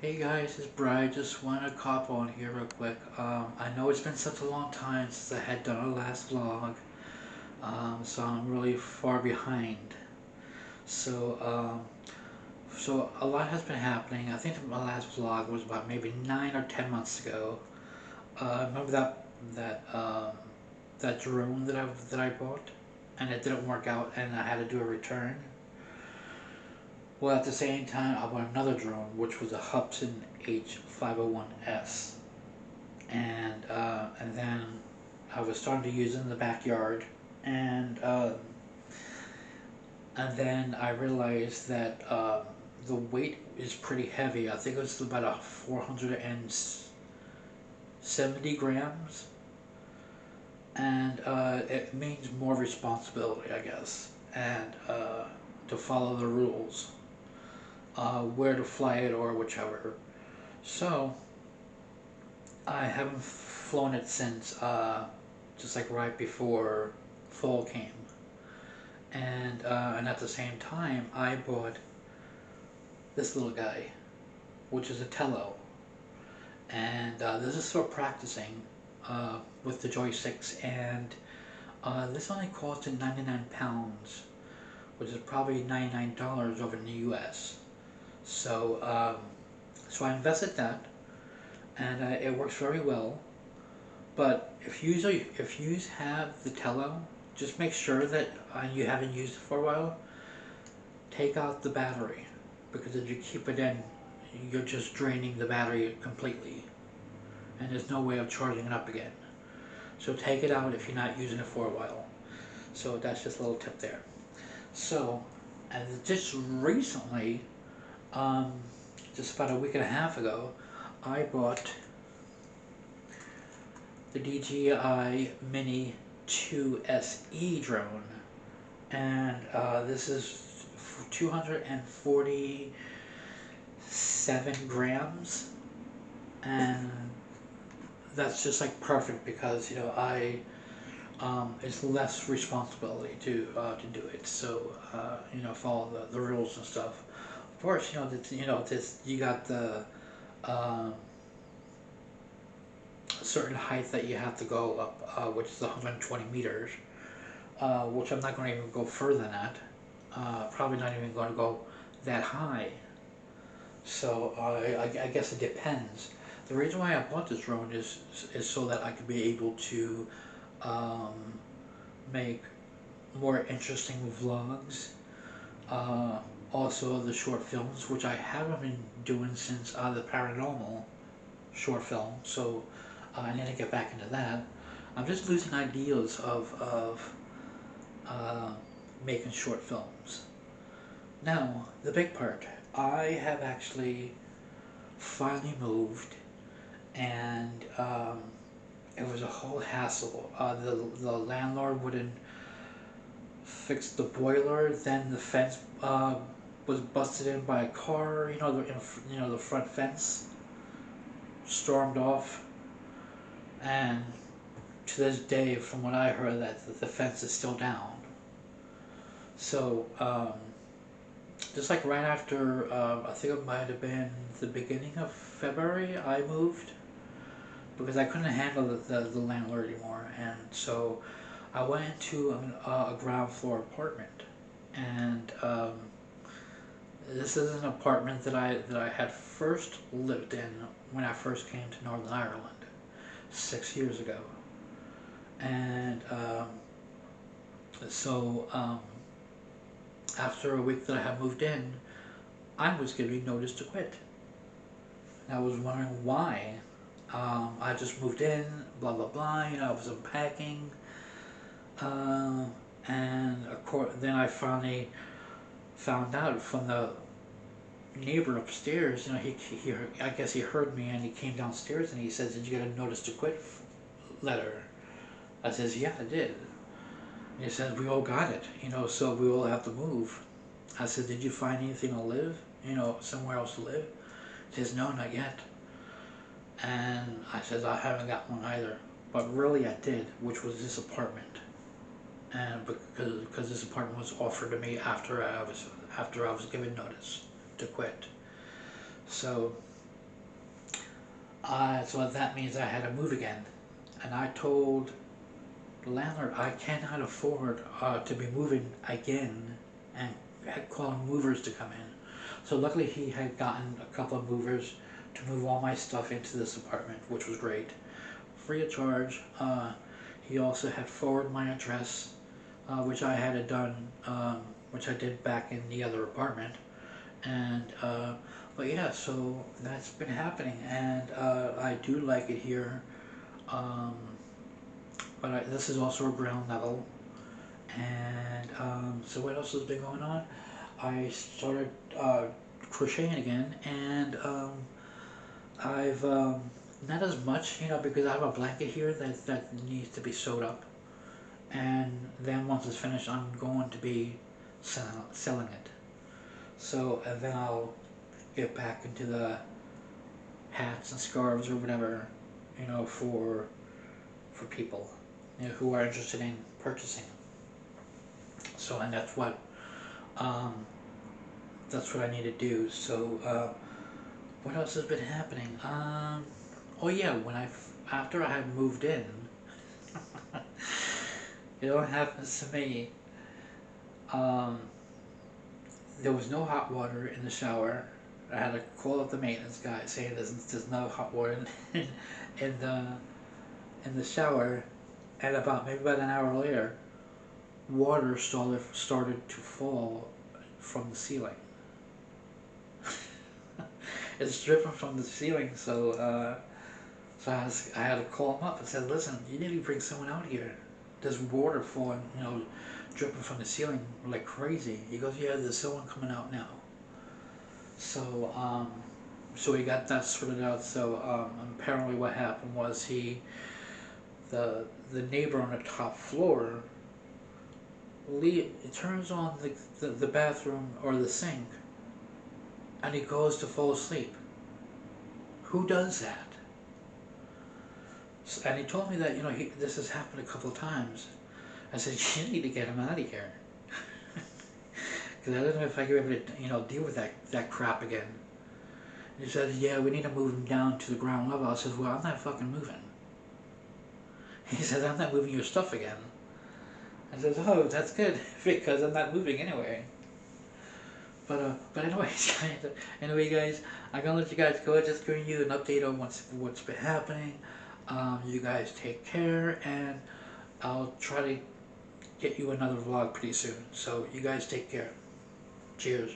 Hey guys, it's Brian. Just want to cop on here real quick. I know it's been such a long time since I had done our last vlog, so I'm really far behind. So, so a lot has been happening. I think my last vlog was about maybe 9 or 10 months ago. Remember that drone that I bought, and it didn't work out, and I had to do a return. Well, at the same time, I bought another drone, which was a Hubsan H501S. And then I was starting to use it in the backyard, and then I realized that the weight is pretty heavy. I think it was about a 470 grams, and it means more responsibility, I guess, and to follow the rules, where to fly it or whichever. So I haven't flown it since just like right before fall came, and at the same time I bought this little guy, which is a Tello, and this is for practicing with the joysticks, and this only costed 99 pounds, which is probably $99 over in the U.S. So so I invested that, and it works very well. But if you have the Tello, just make sure that you haven't used it for a while. Take out the battery, because if you keep it in, you're just draining the battery completely, and there's no way of charging it up again. So take it out if you're not using it for a while. So that's just a little tip there. So, and just recently, um, just about a week and a half ago, I bought the DJI Mini 2 SE drone, and this is 247 grams, and that's just like perfect because it's less responsibility to do it. So follow the rules and stuff. Of course, this you got the um, certain height that you have to go up, which is 120 meters, which I'm not going to even go further than that. Probably not even going to go that high. So I guess it depends. The reason why I bought this drone is so that I could be able to um, make more interesting vlogs. Uh, Also the short films, which I haven't been doing since the paranormal short film. So I need to get back into that. I'm just losing ideas of uh, making short films. Now, the big part. I have actually finally moved, and it was a whole hassle. The landlord wouldn't fix the boiler. Then the fence was busted in by a car. The front fence stormed off, and to this day, from what I heard, that the fence is still down. So just like right after, I think it might have been the beginning of February, I moved because I couldn't handle the landlord anymore, and so I went into a ground floor apartment, and this is an apartment that I had first lived in when I first came to Northern Ireland 6 years ago, and so after a week that I had moved in, I was given notice to quit. And I was wondering why. I just moved in, blah blah blah. I was unpacking, uh, and of course, then I finally found out from the neighbor upstairs. I guess he heard me and he came downstairs and he says, "Did you get a notice to quit letter?" I says, "Yeah, I did." And he says, "We all got it, so we all have to move." I said, "Did you find anything to live? Somewhere else to live?" He says, "No, not yet." And I says, "I haven't got one either." But really I did, which was this apartment. And because this apartment was offered to me after I was given notice to quit. So So that means I had to move again. And I told the landlord I cannot afford to be moving again and had calling movers to come in. So luckily he had gotten a couple of movers to move all my stuff into this apartment, which was great. Free of charge. He also had forwarded my address, which I had done, which I did back in the other apartment. And but yeah, so that's been happening, and I do like it here. Um, but this is also a ground level, and so what else has been going on? I started crocheting again, and I've not as much, because I have a blanket here that needs to be sewed up, and then once it's finished, I'm going to be selling it. So and then I'll get back into the hats and scarves or whatever, for people, who are interested in purchasing. So and um, that's what I need to do. So what else has been happening? Oh yeah, after I had moved in, what happens to me. Um, there was no hot water in the shower. I had to call up the maintenance guy saying there's no hot water in the in the shower, and maybe about an hour later, water started to fall from the ceiling. It's dripping from the ceiling, so I had to call him up and said, listen, you need to bring someone out here. There's water falling, dripping from the ceiling like crazy. He goes, yeah, there's someone coming out now. So so we got that sorted out. So apparently what happened was the neighbor on the top floor, it turns on the bathroom or the sink, and he goes to fall asleep. Who does that? And he told me that this has happened a couple of times. I said, you need to get him out of here, because I don't know if I could ever deal with that crap again. And he said, yeah, we need to move him down to the ground level. I said, well, I'm not fucking moving. He said, I'm not moving your stuff again. I said, oh, that's good, because I'm not moving anyway. But anyways, anyway, guys, I'm gonna let you guys go. Just giving you an update on what's been happening. You guys take care, and I'll try to get you another vlog pretty soon. So you guys take care. Cheers.